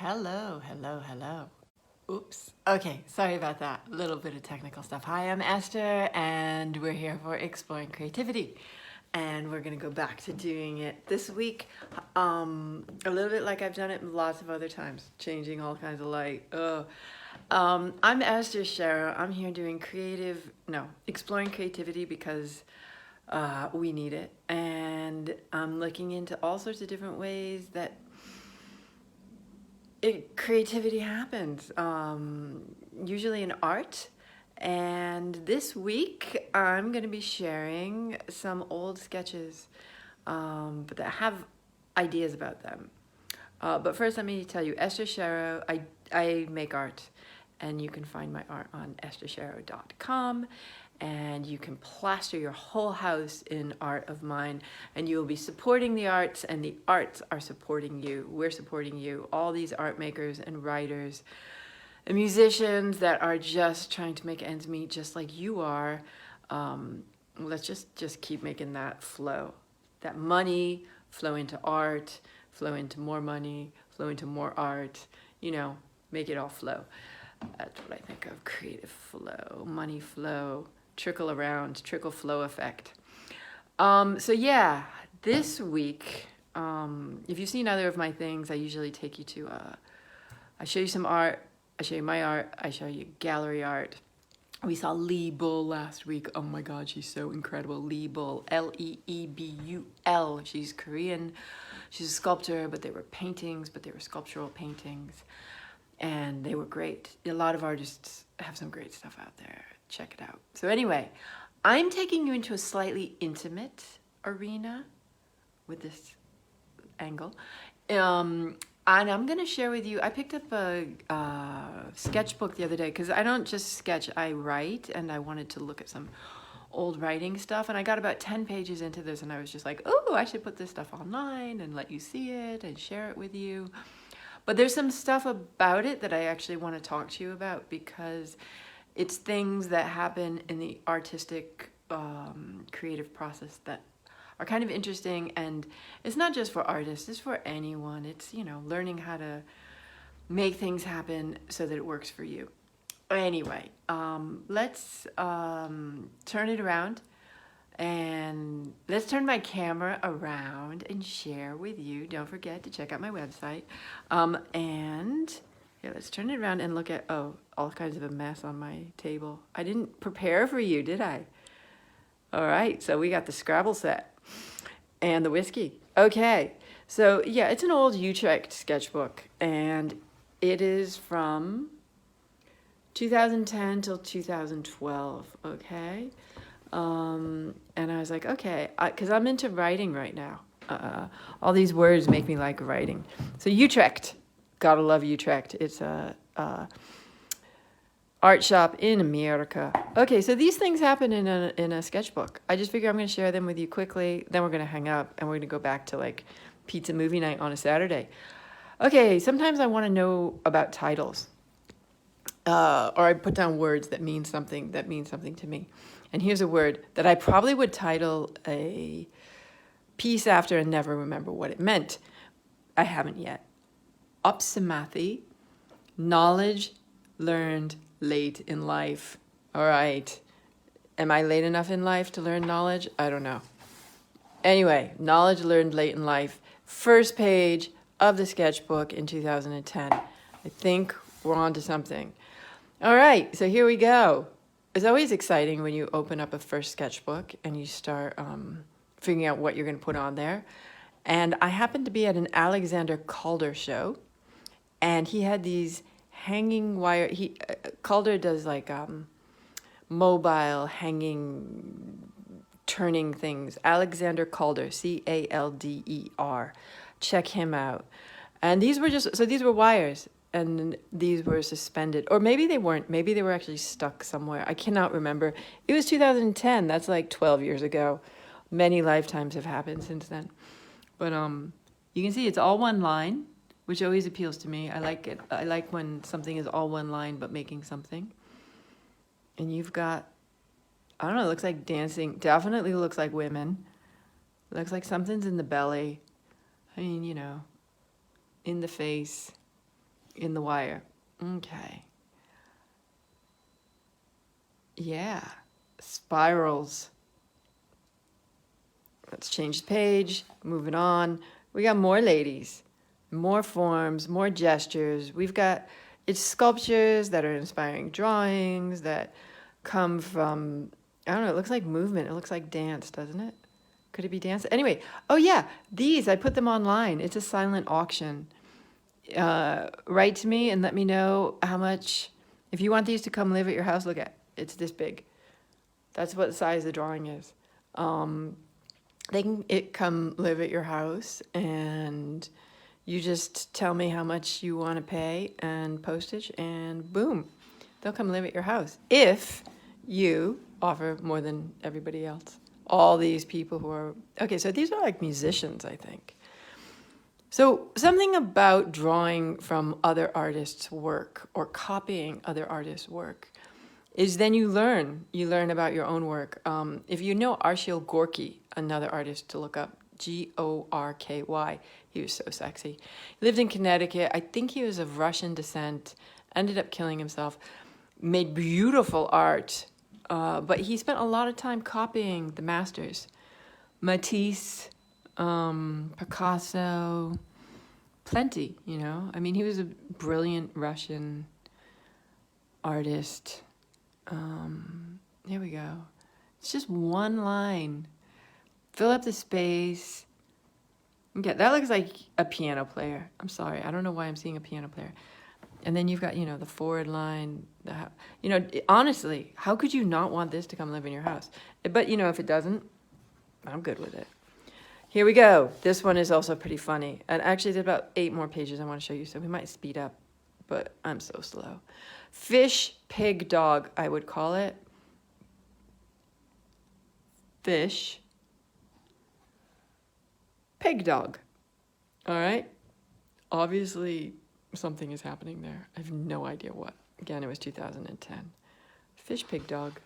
Hello, hello, hello. Oops. Okay, sorry about that. A little bit of technical stuff. Hi, I'm Esther, and we're here for Exploring Creativity. And we're going to go back to doing it this week, a little bit like I've done it lots of other times, changing all kinds of light. I'm Esther Sherrow. I'm here doing exploring creativity because we need it. And I'm looking into all sorts of different ways that creativity happens, usually in art. And this week, I'm going to be sharing some old sketches, but that have ideas about them. But first, let me tell you, Esther Sherrow, I make art, and you can find my art onestersherrow.com. And you can plaster your whole house in art of mine, and you will be supporting the arts, and the arts are supporting you. We're supporting you. All these art makers and writers and musicians that are just trying to make ends meet, just like you are. Let's just keep making that flow, that money flow into art, flow into more money, flow into more art. Make it all flow. That's what I think of: creative flow, money flow. Trickle around, trickle flow effect. This week, if you've seen other of my things, I usually take you to, I show you some art, I show you my art, I show you gallery art. We saw Lee Bull last week. Oh my God, she's so incredible. Lee Bull, Leebul. She's Korean. She's a sculptor, but they were paintings, but they were sculptural paintings. And they were great. A lot of artists have some great stuff out there. Check it out. So anyway, I'm taking you into a slightly intimate arena with this angle. And I'm going to share with you, I picked up a sketchbook the other day because I don't just sketch, I write, and I wanted to look at some old writing stuff. And I got about 10 pages into this, and I was just like, oh, I should put this stuff online and let you see it and share it with you. But there's some stuff about it that I actually want to talk to you about because it's things that happen in the artistic, creative process that are kind of interesting. And it's not just for artists, it's for anyone. It's, learning how to make things happen so that it works for you. Anyway, let's turn it around. And let's turn my camera around and share with you. Don't forget to check out my website. Let's turn it around and look at, all kinds of a mess on my table. I didn't prepare for you, did I? All right, so we got the Scrabble set and the whiskey. Okay, so it's an old Utrecht sketchbook, and it is from 2010 till 2012, okay? And I was like, okay, because I'm into writing right now. All these words make me like writing. So Utrecht, gotta love Utrecht. It's a art shop in America. Okay, so these things happen in a sketchbook. I just figure I'm going to share them with you quickly. Then we're going to hang up and we're going to go back to like pizza movie night on a Saturday. Okay, sometimes I want to know about titles. Or I put down words that mean something to me. And here's a word that I probably would title a piece after and never remember what it meant. I haven't yet. Opsimathy, knowledge learned late in life. All right. Am I late enough in life to learn knowledge? I don't know. Anyway, knowledge learned late in life. First page of the sketchbook in 2010. I think we're on to something. All right, so here we go. It's always exciting when you open up a first sketchbook and you start figuring out what you're going to put on there. And I happened to be at an Alexander Calder show, and he had these hanging wire. Calder does like mobile hanging turning things. Alexander Calder, Calder. Check him out. And these were wires. And these were suspended, or maybe they weren't. Maybe they were actually stuck somewhere. I cannot remember. It was 2010. That's like 12 years ago. Many lifetimes have happened since then. But you can see it's all one line, which always appeals to me. I like it. I like when something is all one line but making something. And you've got, I don't know, it looks like dancing. Definitely looks like women. Looks like something's in the belly. I mean, in the face. in the wire. Okay. Yeah. Spirals. Let's change the page. Moving on. We got more ladies, more forms, more gestures. We've got, it's sculptures that are inspiring drawings that come from, I don't know, it looks like movement. It looks like dance, doesn't it? Could it be dance? Anyway, oh yeah, these, I put them online. It's a silent auction. Write to me and let me know how much, if you want these to come live at your house, look at, it's this big. That's what size the drawing is. They can come live at your house, and you just tell me how much you want to pay and postage, and boom, they'll come live at your house if you offer more than everybody else. All these people who are, okay, so these are like musicians, I think. So something about drawing from other artists' work or copying other artists' work is then you learn about your own work. If you know Arshil Gorky, another artist to look up, Gorky, he was so sexy. He lived in Connecticut. I think he was of Russian descent, ended up killing himself, made beautiful art, but he spent a lot of time copying the masters. Matisse, Picasso, plenty, you know. I mean, he was a brilliant Russian artist. Here we go. It's just one line. Fill up the space. Okay, that looks like a piano player. I'm sorry, I don't know why I'm seeing a piano player. And then you've got, you know, the forward line. You know, honestly, how could you not want this to come live in your house? But, you know, if it doesn't, I'm good with it. Here we go. This one is also pretty funny. And actually, there's about 8 more pages I want to show you, so we might speed up, but I'm so slow. Fish, pig, dog, I would call it. Fish, pig, dog. All right? Obviously, something is happening there. I have no idea what. Again, it was 2010. Fish, pig, dog.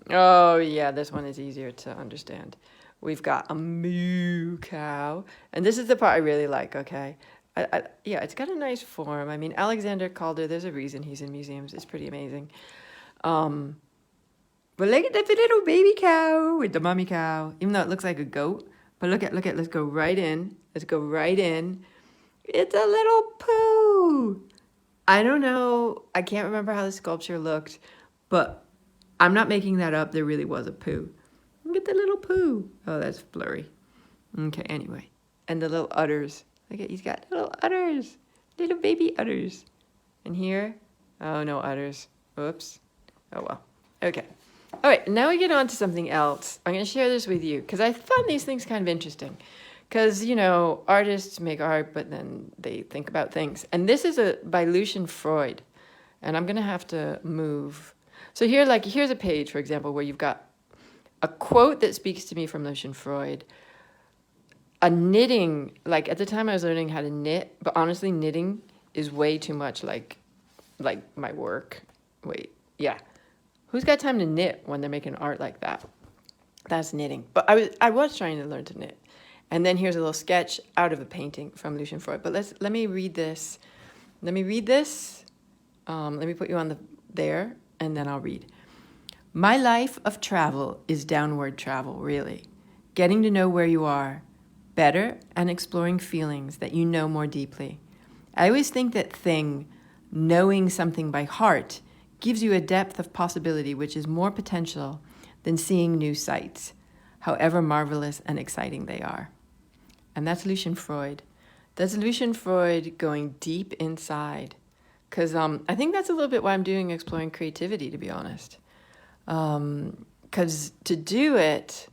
Oh, yeah, this one is easier to understand. We've got a moo cow. And this is the part I really like, okay? Yeah, it's got a nice form. I mean, Alexander Calder, there's a reason he's in museums. It's pretty amazing. But look at the little baby cow with the mommy cow. Even though it looks like a goat. But look at, let's go right in. Let's go right in. It's a little poo. I don't know. I can't remember how the sculpture looked. But I'm not making that up. There really was a poo. Look at the little poo. Oh, that's blurry. Okay, anyway. And the little udders. Look at, he's got little udders. Little baby udders. And here, oh, no udders. Oops. Oh, well. Okay. All right, now we get on to something else. I'm going to share this with you because I found these things kind of interesting. Because, you know, artists make art, but then they think about things. And this is by Lucien Freud. And I'm going to have to move. So here, like, here's a page, for example, where you've got a quote that speaks to me from Lucien Freud. A knitting, like at the time I was learning how to knit, but honestly, knitting is way too much like my work. Wait, yeah. Who's got time to knit when they're making art like that? That's knitting. But I was trying to learn to knit. And then here's a little sketch out of a painting from Lucien Freud. But let me read this. Let me put you on there, and then I'll read. My life of travel is downward travel, really. Getting to know where you are better and exploring feelings that you know more deeply. I always think that knowing something by heart, gives you a depth of possibility which is more potential than seeing new sights, however marvelous and exciting they are. And that's Lucien Freud. That's Lucien Freud going deep inside. Because I think that's a little bit why I'm doing Exploring Creativity, to be honest. Because to do it,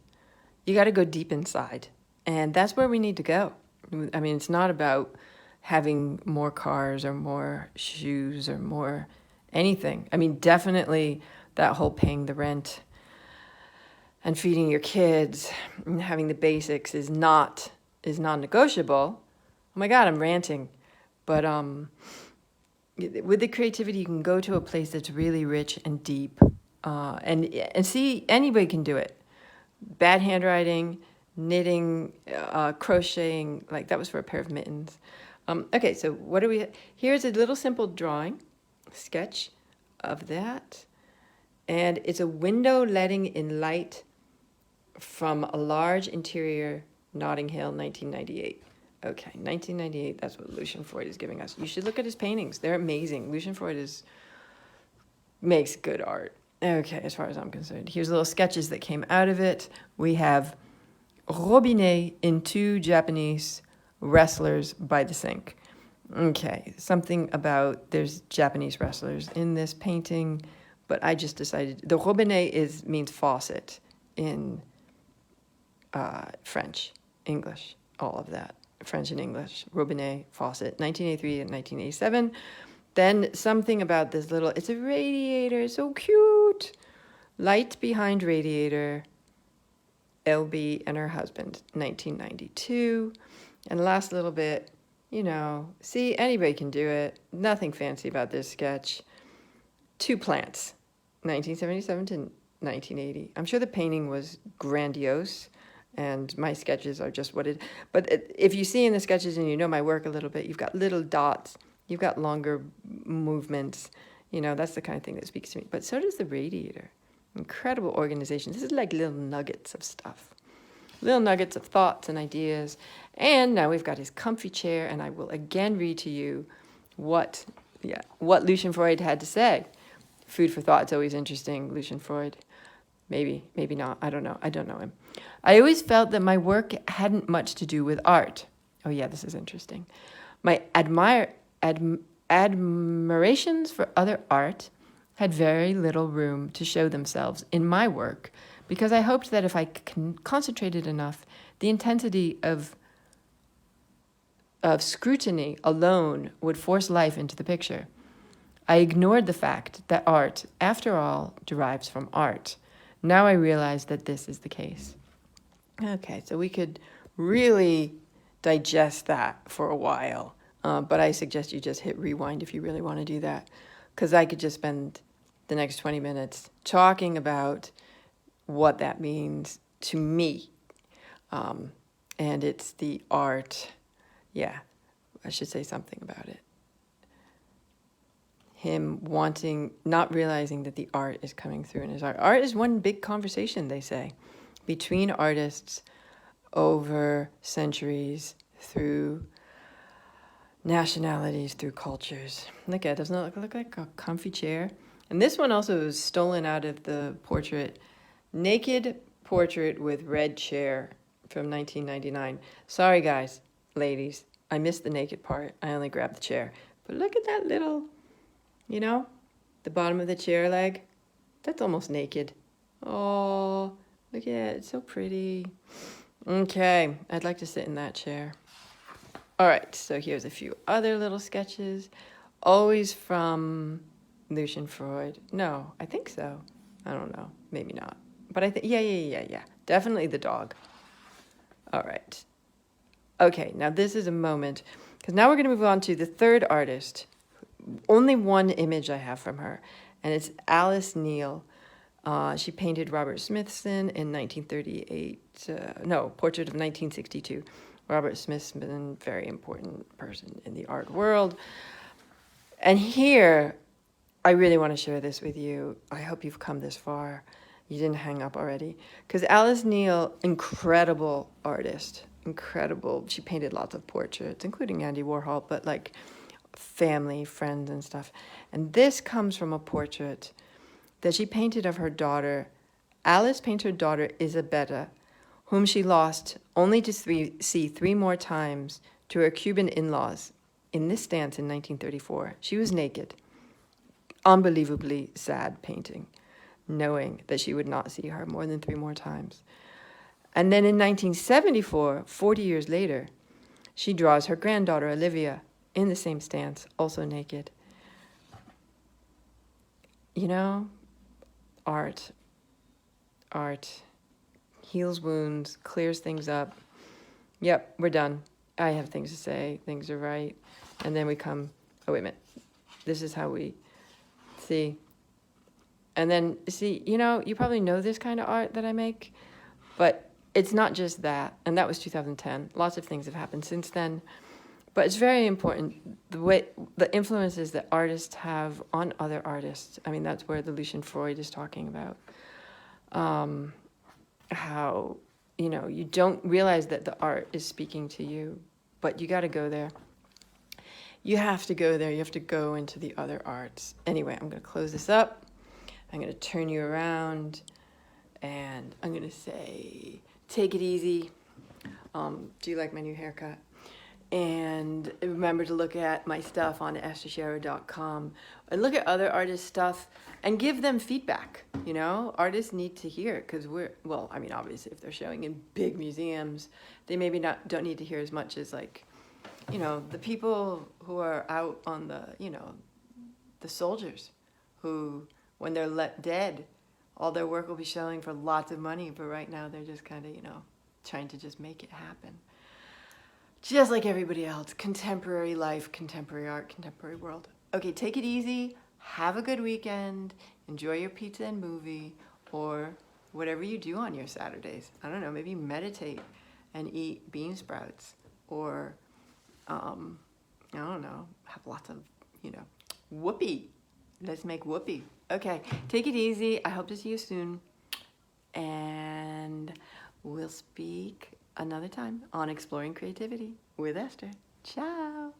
you got to go deep inside. And that's where we need to go. I mean, it's not about having more cars or more shoes or more anything. I mean, definitely that whole paying the rent and feeding your kids and having the basics is non-negotiable. Oh my God, I'm ranting. But with the creativity, you can go to a place that's really rich and deep, and see anybody can do it. Bad handwriting, knitting, crocheting, like that was for a pair of mittens. Okay, so what do we... Here's a little simple drawing, sketch of that. And it's a window letting in light from a large interior, Notting Hill, 1998. Okay, 1998, that's what Lucien Freud is giving us. You should look at his paintings. They're amazing. Lucien Freud makes good art. Okay, as far as I'm concerned. Here's little sketches that came out of it. We have robinet in 2 Japanese wrestlers by the sink. Okay, something about there's Japanese wrestlers in this painting, but I just decided the robinet means faucet in French, English, all of that. French and English, robinet, faucet, 1983 and 1987. Then something about this little, it's a radiator, so cute. Light behind radiator, LB and her husband, 1992. And last little bit, see, anybody can do it. Nothing fancy about this sketch. 2 plants, 1977 to 1980. I'm sure the painting was grandiose, and my sketches are just what it... But if you see in the sketches and you know my work a little bit, you've got little dots, you've got longer movements. That's the kind of thing that speaks to me. But so does the radiator. Incredible organization. This is like little nuggets of stuff. Little nuggets of thoughts and ideas. And now we've got his comfy chair, and I will again read to you what Lucien Freud had to say. Food for thought is always interesting, Lucien Freud. Maybe not. I don't know. I don't know him. I always felt that my work hadn't much to do with art. Oh yeah, this is interesting. My admirations for other art had very little room to show themselves in my work, because I hoped that if I concentrated enough, the intensity of scrutiny alone would force life into the picture. I ignored the fact that art, after all, derives from art. Now I realize that this is the case. Okay, so we could really digest that for a while, but I suggest you just hit rewind if you really want to do that, because I could just spend the next 20 minutes talking about what that means to me. And it's the art. Yeah, I should say something about it. Him not realizing that the art is coming through in his art. Art is one big conversation, they say, between artists over centuries, through nationalities, through cultures. Look at it, doesn't it look like a comfy chair? And this one also was stolen out of the portrait, naked portrait with red chair from 1999. Sorry, guys, ladies, I missed the naked part. I only grabbed the chair. But look at that little... the bottom of the chair leg, that's almost naked. Oh, look at it, it's so pretty. Okay, I'd like to sit in that chair. All right, so here's a few other little sketches, always from Lucien Freud. No, I think so. I don't know, maybe not. But I think, yeah, definitely the dog. All right. Okay, now this is a moment, because now we're going to move on to the third artist. Only one image I have from her, and it's Alice Neel. She painted Robert Smithson in 1938. Portrait of 1962. Robert Smithson, very important person in the art world. And here, I really want to share this with you. I hope you've come this far. You didn't hang up already. Because Alice Neel, incredible artist. Incredible. She painted lots of portraits, including Andy Warhol, but like... family, friends, and stuff. And this comes from a portrait that she painted of her daughter. Alice painted her daughter Isabella, whom she lost only to see 3 more times to her Cuban in-laws in this dance in 1934. She was naked. Unbelievably sad painting, knowing that she would not see her more than 3 more times. And then in 1974, 40 years later, she draws her granddaughter Olivia in the same stance, also naked. Art heals wounds, clears things up. Yep, we're done. I have things to say, things are right. And then we come, oh, wait a minute. This is how we see. And then, see, you probably know this kind of art that I make, but it's not just that. And that was 2010. Lots of things have happened since then. But it's very important the influences that artists have on other artists. I mean, that's where the Lucien Freud is talking about. How, you don't realize that the art is speaking to you, but you got to go there. You have to go there. You have to go into the other arts. Anyway, I'm going to close this up. I'm going to turn you around, and I'm going to say, take it easy. Do you like my new haircut? And remember to look at my stuff on EstherSherrow.com and look at other artists' stuff and give them feedback. Artists need to hear it because obviously if they're showing in big museums, they maybe don't need to hear as much as the people who are out on the soldiers who, when they're dead, all their work will be selling for lots of money, but right now they're just kind of, trying to just make it happen. Just like everybody else, contemporary life, contemporary art, contemporary world. Okay, take it easy, have a good weekend, enjoy your pizza and movie, or whatever you do on your Saturdays. I don't know, maybe meditate and eat bean sprouts, or, I don't know, have lots of, whoopee. Let's make whoopee. Okay, take it easy. I hope to see you soon, and we'll speak another time on Exploring Creativity with Esther. Ciao.